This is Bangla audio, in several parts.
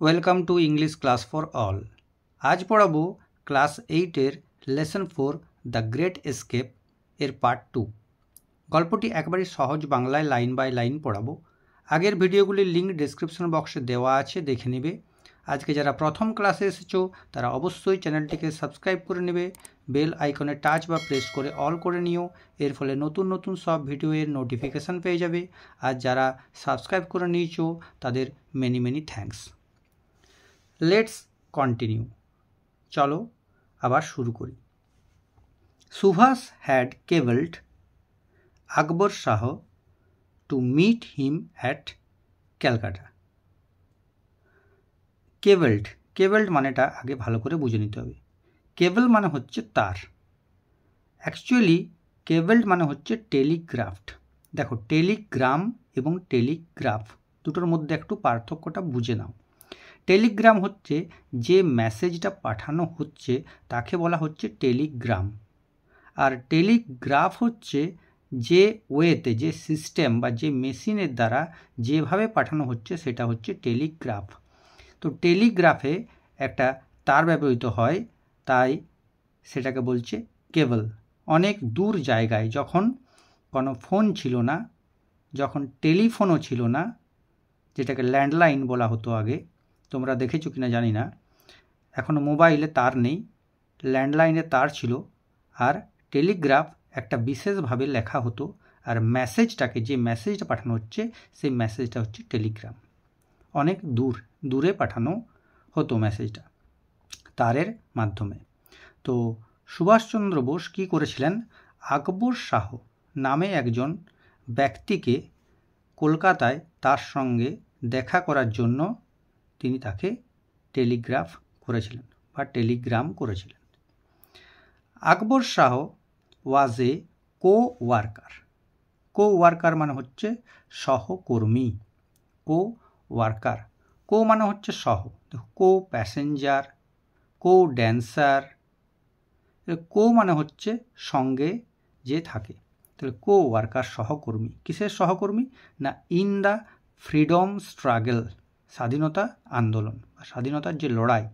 Welcome to English class for all. আজ পড়াবো ক্লাস 8-এর লেসন 4 দ্য গ্রেট এস্কেপ এর পার্ট 2। গল্পটি একবারই সহজ বাংলায় লাইন বাই লাইন পড়াবো। আগের ভিডিওগুলির লিঙ্ক ডেসক্রিপশন বক্সে দেওয়া আছে, দেখে নেবে। আজকে যারা প্রথম ক্লাসে এসেছো তারা অবশ্যই চ্যানেলটিকে সাবস্ক্রাইব করে নেবে, বেল আইকনে টাচ বা প্রেস করে অল করে নিও। এর ফলে নতুন নতুন সব ভিডিওর নোটিফিকেশান পেয়ে যাবে। আর যারা সাবস্ক্রাইব করে নিয়েছো তাদের many many thanks. Let's continue. চলো আবার শুরু করি। Subhash had cabled Akbar Shah to meet him at Calcutta. Cabled, cabled মানেটা আগে ভালো করে বুঝে নিতে হবে। কেবল মানে হচ্ছে তার, অ্যাকচুয়ালি কেবলড মানে হচ্ছে টেলিগ্রাফট। দেখো, টেলিগ্রাম এবং টেলিগ্রাফ দুটোর মধ্যে একটু পার্থক্যটা বুঝে নাও। টেলিগ্রাম হচ্ছে যে মেসেজটা পাঠানো হচ্ছে তাকে বলা হচ্ছে টেলিগ্রাম, আর টেলিগ্রাফ হচ্ছে যে ওয়েতে, যে সিস্টেম বা যে মেশিনের দ্বারা যেভাবে পাঠানো হচ্ছে সেটা হচ্ছে টেলিগ্রাফ। তো টেলিগ্রাফে একটা তার ব্যবহৃত হয়, তাই সেটাকে বলছে কেবল। অনেক দূর জায়গায়, যখন কোনো ফোন ছিল না, যখন টেলিফোনও ছিল না, যেটাকে ল্যান্ডলাইন বলা হতো আগে, তোমরা দেখেছো কিনা জানি না, এখনও মোবাইলে তার নেই, ল্যান্ডলাইনে তার ছিল। আর টেলিগ্রাফ একটা বিশেষভাবে লেখা হতো, আর মেসেজটাকে, যে মেসেজটা পাঠানো হচ্ছে সেই মেসেজটা হচ্ছে টেলিগ্রাম। অনেক দূরে পাঠানো হতো মেসেজটা তারের মাধ্যমে। তো সুভাষচন্দ্র বোস কী করেছিলেন, আকবর শাহ নামে একজন ব্যক্তিকে কলকাতায় তার সঙ্গে দেখা করার জন্য তিনি তাকে টেলিগ্রাফ করেছিলেন বা টেলিগ্রাম করেছিলেন। আকবর শাহ ওয়াজ এ কো-ওয়ার্কার। কো-ওয়ার্কার মানে হচ্ছে সহকর্মী। কো-ওয়ার্কার, কো মানে হচ্ছে সহ, কো প্যাসেঞ্জার, কো ড্যান্সার। কো মানে হচ্ছে সঙ্গে যে থাকে, তাহলে কো-ওয়ার্কার সহকর্মী। কিসের সহকর্মী না, ইন দ্য ফ্রিডম স্ট্রাগল, স্বাধীনতা আন্দোলন বা স্বাধীনতার যে লড়াই।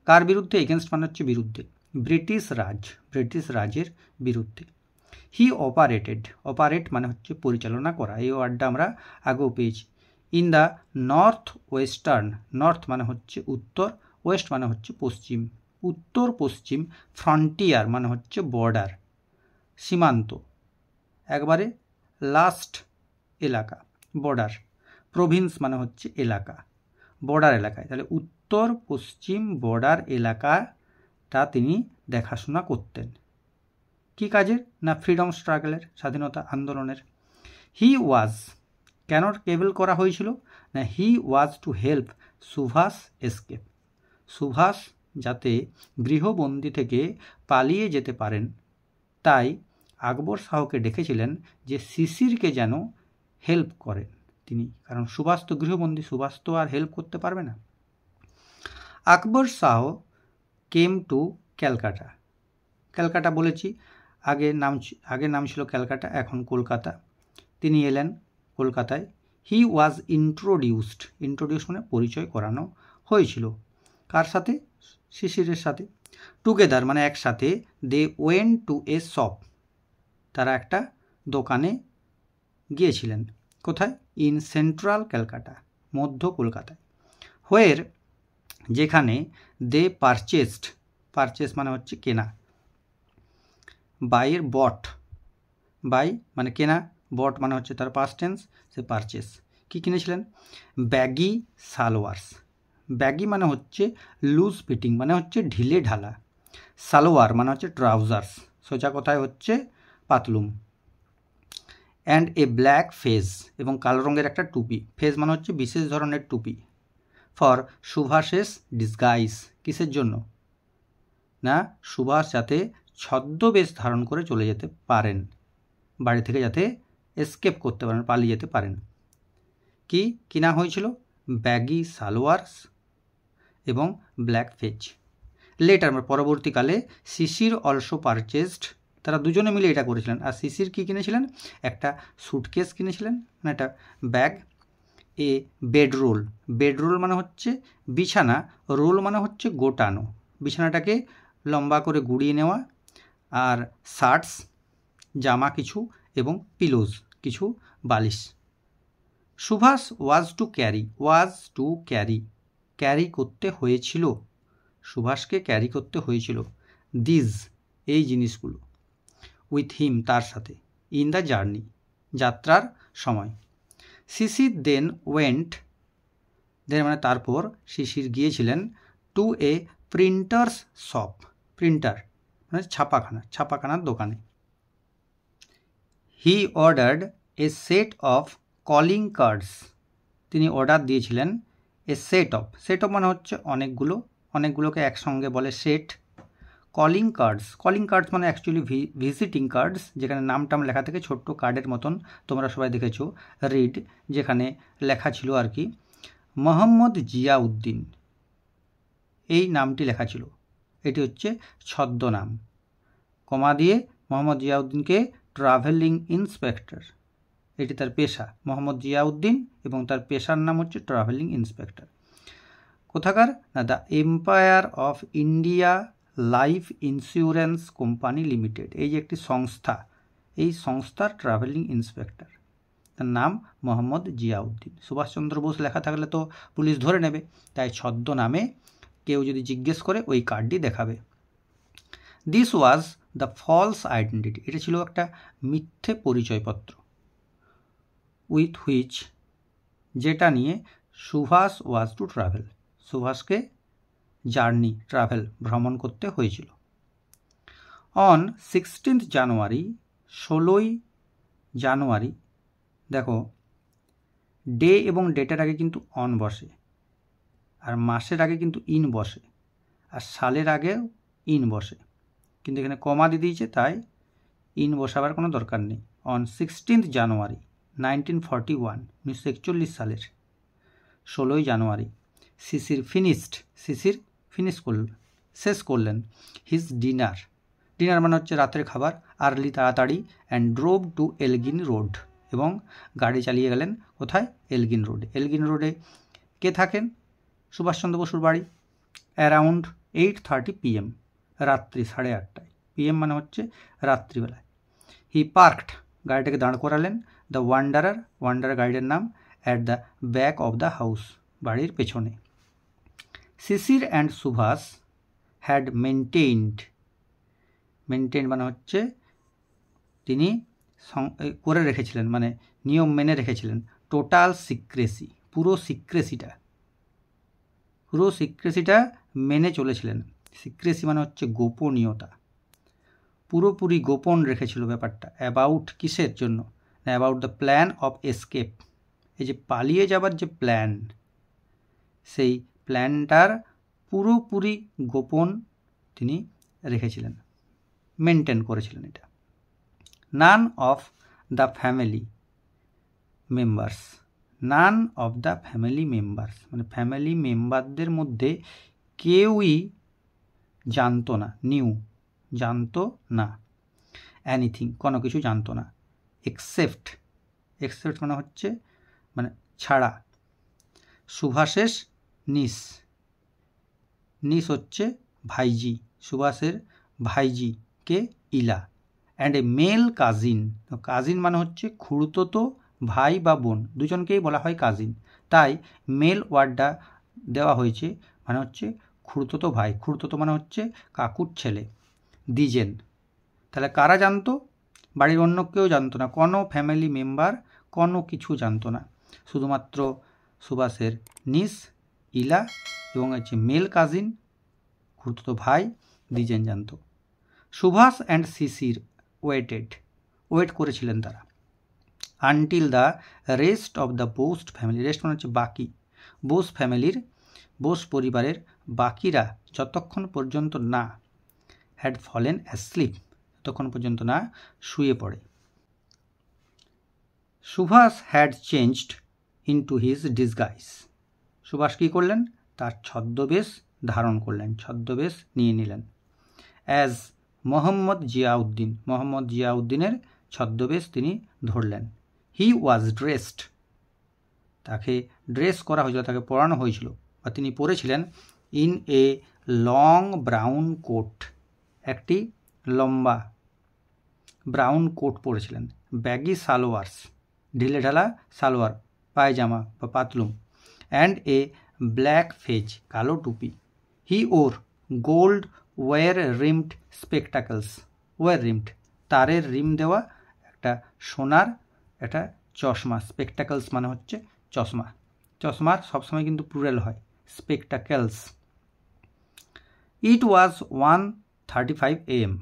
কার বিরুদ্ধে? এগেনস্ট মানে হচ্ছে বিরুদ্ধে, ব্রিটিশ রাজের বিরুদ্ধে। হি অপারেটেড, অপারেট মানে হচ্ছে পরিচালনা করা, এই ওয়ার্ডটা আমরা আগেও পেয়েছি। In the north western, north মানে হচ্ছে উত্তর, ওয়েস্ট মানে হচ্ছে পশ্চিম, উত্তর পশ্চিম। ফ্রন্টিয়ার মানে হচ্ছে বর্ডার, সীমান্ত, একবারে লাস্ট এলাকা, বর্ডার। প্রভিন্স মানে হচ্ছে এলাকা, বর্ডার এলাকায়। তাহলে উত্তর পশ্চিম বর্ডার এলাকাটা তিনি দেখাশোনা করতেন। কী কাজের? না ফ্রিডম স্ট্রাগলের, স্বাধীনতা আন্দোলনের। হি ওয়াজ, কেন কেবল করা হয়েছিল না, he was to help Subhash escape. Subhash যাতে গৃহবন্দী থেকে পালিয়ে যেতে পারেন, তাই আকবর শাহকে ডেকেছিলেন যে শিশিরকে যেন হেল্প করেন তিনি, কারণ সুভাষ তো গৃহবন্দী, সুভাষ তো আর হেল্প করতে পারবে না। আকবর শাহ কেম টু ক্যালকাটা। ক্যালকাটা বলেছি, আগে নাম ছিল ক্যালকাটা, এখন কলকাতা। তিনি এলেন কলকাতায়। হি ওয়াজ ইন্ট্রোডিউসড মানে পরিচয় করানো হয়েছিল। কার সাথে? শিশিরের সাথে। টুগেদার মানে একসাথে। They went to a shop, তারা একটা দোকানে গিয়েছিলেন। কোথায়? ইন সেন্ট্রাল ক্যালকাটা, মধ্য কলকাতায়। হোয়ের, যেখানে দে পারচেসড, পারচেস মানে হচ্ছে কেনা, বাইয়ের বট, বাই মানে কেনা, বট মানে হচ্ছে তার পাস্ট টেন্স, সে পারচেস। কী কিনেছিলেন? ব্যাগি সালোয়ার্স। ব্যাগি মানে হচ্ছে লুজ ফিটিং, মানে হচ্ছে ঢিলে ঢালা। সালোয়ার মানে হচ্ছে ট্রাউজার্স, সোজা কথায় হচ্ছে পাতলুম। অ্যান্ড এ ব্ল্যাক ফেজ, এবং কালো রঙের একটা টুপি। ফেজ মানে হচ্ছে বিশেষ ধরনের টুপি। ফর সুভাষেস ডিসগাইজ, কিসের জন্য না, সুভাষ যাতে ছদ্মবেশ ধারণ করে চলে যেতে পারেন, বাড়ি থেকে যাতে এসকেপ করতে পারেন, পালিয়ে যেতে পারেন। কি কিনা হয়েছিল? ব্যাগি সালোয়ার্স এবং ব্ল্যাক ফেজ। লেটার পরবর্তীকালে শিশির অলসো পারচেসড, তারা দুজনে মিলে এটা করেছিলেন। আর শিশির কী কিনেছিলেন? একটা সুটকেস কিনেছিলেন, মানে একটা ব্যাগ, এ বেডরোল। বেডরোল মানে হচ্ছে বিছানা, রোল মানে হচ্ছে গোটানো, বিছানাটাকে লম্বা করে গুড়িয়ে নেওয়া। আর শার্টস জামা কিছু, এবং পিলোজ কিছু বালিশ। Subhash was to carry, was to carry, carry করতে হয়েছিল, সুভাষকে ক্যারি করতে হয়েছিল দিস, এই জিনিসগুলো, উইথ হিম, তার সাথে, ইন দ্য জার্নি, যাত্রার সময়। শিশির দেন ওয়েন্ট, দেন মানে তারপর শিশির গিয়েছিলেন টু এ প্রিন্টার্স শপ, প্রিন্টার মানে ছাপাখানা, ছাপাখানার দোকানে। He ordered A set of calling cards, তিনি অর্ডার দিয়েছিলেন এ সেট অফ, সেট অফ মানে হচ্ছে অনেকগুলো, অনেকগুলোকে একসঙ্গে বলে set. Calling cards, calling cards মানে অ্যাকচুয়ালি ভিজিটিং কার্ডস, যেখানে নাম টাম লেখা থেকে, ছোট্ট কার্ডের মতন, তোমরা সবাই দেখেছো রিড, যেখানে লেখা ছিল আর কি মোহাম্মদ জিয়াউদ্দিন, এই নামটি লেখা ছিল, এটি হচ্ছে ছদ্মনাম। কমা দিয়ে মোহাম্মদ জিয়াউদ্দিনকে ট্রাভেলিং ইন্সপেক্টর, এটি তার পেশা, মোহাম্মদ জিয়াউদ্দিন, এবং তার পেশার নাম হচ্ছে ট্রাভেলিং ইন্সপেক্টর। কোথাকার না, the empire of India life insurance company limited, এই যে একটি সংস্থা, এই সংস্থার ট্রাভেলিং ইন্সপেক্টর, তার নাম মোহাম্মদ জিয়াউদ্দিন। সুভাষচন্দ্র বোস লেখা থাকলে তো পুলিশ ধরে নেবে, তাই ছদ্মনামে কেউ যদি জিজ্ঞেস করে ওই কার্ডটি দেখাবে। This was the false identity, এটা ছিল একটা মিথ্যে পরিচয়পত্র। উইথ হুইচ, যেটা নিয়ে সুভাষ ওয়াজ টু ট্রাভেল, সুভাষকে জার্নি, ট্রাভেল, ভ্রমণ করতে হয়েছিল। অন 16th জানুয়ারি, 16ই জানুয়ারি, দেখো ডে এবং ডেটের আগে কিন্তু অন বসে, আর মাসের আগে কিন্তু ইন বসে, আর সালের আগেও ইন বসে, কিন্তু এখানে কমা দিয়ে দিয়েছে, তাই ইন বসাবার কোনো দরকার নেই। অন 16th জানুয়ারি 1941, 1941 সালের 16ই জানুয়ারি, শিশির ফিনিশড, শিশির ফিনিশ করলেন, শেষ করলেন হিজ ডিনার, ডিনার মানে হচ্ছে রাতের খাবার, আর্লি, তাড়াতাড়ি, and drove to Elgin Road, এবং গাড়ি চালিয়ে গেলেন কোথায়, এলগিন রোডে। এলগিন রোডে কে থাকেন, সুভাষচন্দ্র বসুর বাড়ি। অ্যারাউন্ড 8:30 PM, রাত্রি 8:30, PM মানে হচ্ছে রাত্রিবেলায়। হি পার্কড, গাড়িটাকে দাঁড় করালেন, দ্য ওয়ান্ডারার, ওয়ান্ডারার গাড়ির নাম, at the back of the house, বাড়ির পেছনে। Sisir and Subhash had maintained, maintain মানে হচ্ছে তিনি করে রেখেছিলেন, মানে নিয়ম মেনে রেখেছিলেন, টোটাল সিক্রেসি, পুরো সিক্রেসিটা মেনে চলেছিলেন। সিক্রেসি মানে হচ্ছে গোপনীয়তা, পুরোপুরি গোপন রেখেছিল ব্যাপারটা। অ্যাবাউট, কিসের জন্য, about the plan of escape, এই যে পালিয়ে যাবার যে প্ল্যান, সেই প্ল্যানটার পুরোপুরি গোপন তিনি রেখেছিলেন, মেনটেন করেছিলেন এটা। None of the family members, none of the family members মানে ফ্যামিলি মেম্বারদের মধ্যে কেউই জানতো না, নিউ, জানতো না, অ্যানিথিং, কোনো কিছু জানতো না, এক্সেপ্ট, এক্সেপ্ট মানে হচ্ছে মানে ছাড়া, সুভাষের নিস, নিস হচ্ছে ভাইজি, সুভাষের ভাইজি কে Ila, and a male cousin, cousin মানে হচ্ছে খুড়তুতো ভাই বা বোন, দুজনকেই বলা হয় কাজিন, তাই মেল ওয়ার্ডটা দেওয়া হয়েছে, মানে হচ্ছে খুড়তুতো ভাই, খুড়তুতো মানে হচ্ছে কাকুর ছেলে। দিজেন, তাহলে কারা জানতো, বাড়ির অন্য কেউ জানতো না, কোনো ফ্যামিলি মেম্বার কোনো কিছু জানতো না, শুধুমাত্র সুভাষের নিস, ইলা, এবং হচ্ছে মেল কাজিন, খুড়তুতো ভাই, দিজেন জানতো। সুভাষ অ্যান্ড শিশির ওয়েট করেছিলেন তারা, until the rest of the Bose family, rest মানে হচ্ছে বাকি, বোস ফ্যামিলির, বোস পরিবারের বাকিরা যতক্ষণ পর্যন্ত না, হ্যাড ফলেন অ্যাসলিপ, ততক্ষণ পর্যন্ত না শুয়ে পড়ে। Subhash had changed into his disguise, Subhash কী করলেন, তার ছদ্মবেশ ধারণ করলেন, ছদ্মবেশ নিয়ে নিলেন। অ্যাজ মোহাম্মদ জিয়াউদ্দিন, মোহাম্মদ জিয়াউদ্দিনের ছদ্মবেশ তিনি ধরলেন। হি ওয়াজ ড্রেসড, তাকে ড্রেস করা হয়েছিল, তাকে পরানো হয়েছিল বা তিনি পরেছিলেন in a long brown coat, একটি লম্বা ব্রাউন কোট পরেছিলেন। ব্যাগি সালোয়ার্স, ঢিলে ঢালা সালোয়ার পায়জামা বা পাতলুম, অ্যান্ড এ ব্ল্যাক ফেজ, কালো টুপি। He wore gold wire rimmed spectacles, wire rimmed তারের রিম দেওয়া একটা সোনার একটা চশমা। স্পেকটাকলস মানে হচ্ছে চশমা, চশমার সবসময় কিন্তু প্লুরাল হয়, স্পেকটাকেলস। ইট ওয়াজ 1:35 AM।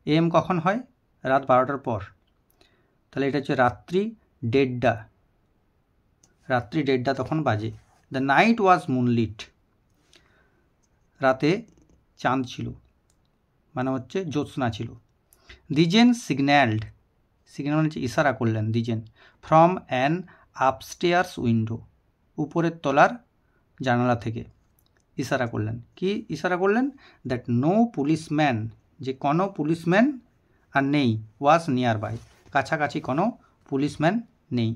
AM কখন হয়? রাত 12টার পর। তাহলে এটা হচ্ছে রাত্রি 1:30, রাত্রি 1:30 তখন বাজে। দ্য নাইট ওয়াজ মুনলিট, রাতে চাঁদ ছিল, মানে হচ্ছে জ্যোৎস্না ছিল। দিজেন সিগন্যালড, সিগন্যাল মানে হচ্ছে ইশারা করলেন, Dijen, from an upstairs window, উপরের তলার জানালা থেকে ইশারা করলেন। কি ইশারা করলেন? দ্যাট নো পুলিশম্যান, যে কোনো পুলিশম্যান আর নেই, ওয়াজ নিয়ার বাই, কাছাকাছি কোনো পুলিশম্যান নেই।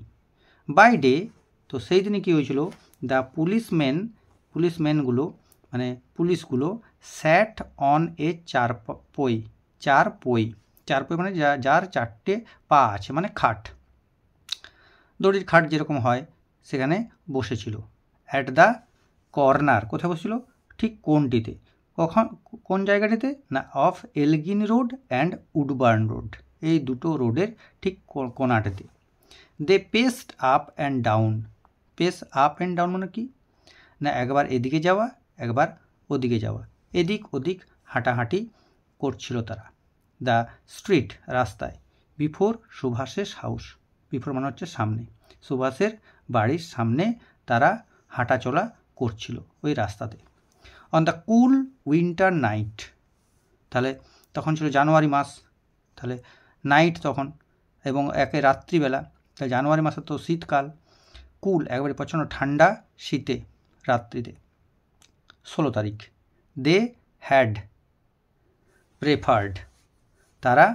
বাই ডে, তো সেই দিনে কী হয়েছিল? দ্য পুলিশম্যানগুলো মানে পুলিশগুলো sat on a charpoy, charpoy মানে যার 4টে পা আছে, মানে খাট, দড়ির খাট যেরকম হয় সেখানে বসেছিল। অ্যাট দ্য কর্নার, কোথায় বসেছিল? ঠিক কোনটিতে, কখন, কোন জায়গাটিতে না? Of Elgin road and Woodburn road, এই দুটো রোডের ঠিক কোনাটিতে। They paced up and down, pace up and down মানে কি না? একবার এদিকে যাওয়া, একবার ওদিকে যাওয়া, এদিক ওদিক হাঁটাহাঁটি করছিল তারা। দ্য স্ট্রিট, রাস্তায়, বিফোর সুভাষের হাউস, বিফোর মানে হচ্ছে সামনে, সুভাষের বাড়ির সামনে তারা হাঁটাচলা করছিল ওই রাস্তাতে। On the cool winter night, তাহলে তখন ছিল জানুয়ারি মাস, তাহলে নাইট তখন, এবং একে রাত্রিবেলা, তাহলে জানুয়ারি মাসে তো শীতকাল, কুল একবারে প্রচণ্ড ঠান্ডা শীতে রাত্রিতে। 16 তারিখ। দে হ্যাড প্রেফার্ড, তারা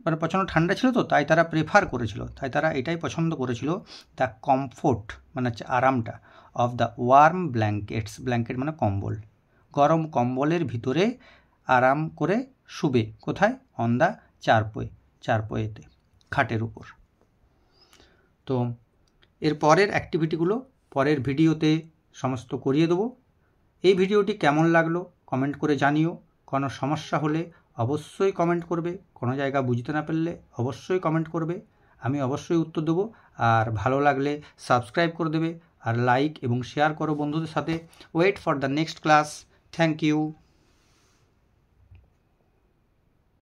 মানে প্রচণ্ড ঠান্ডা ছিল তো তাই তারা প্রেফার করেছিল, তাই তারা এটাই পছন্দ করেছিল, দ্য কমফোর্ট মানে হচ্ছে আরামটা, of the warm blankets, blanket মানে কম্বল, গরম কম্বলের ভিতরে আরাম করে শুবে। কোথায়? অন দ্য চারপোয়ে, চারপোয়েতে, খাটের উপর। তো এর পরের অ্যাক্টিভিটিগুলো পরের ভিডিওতে সমস্ত করিয়ে দেবো। এই ভিডিওটি কেমন লাগলো কমেন্ট করে জানিও। কোনো সমস্যা হলে অবশ্যই কমেন্ট করবে, কোনো জায়গা বুঝতে না পারলে অবশ্যই কমেন্ট করবে, আমি অবশ্যই উত্তর দেবো। আর ভালো লাগলে সাবস্ক্রাইব করে দেবে, আর লাইক এবং শেয়ার করো বন্ধুদের সাথে। Wait for the next class. Thank you.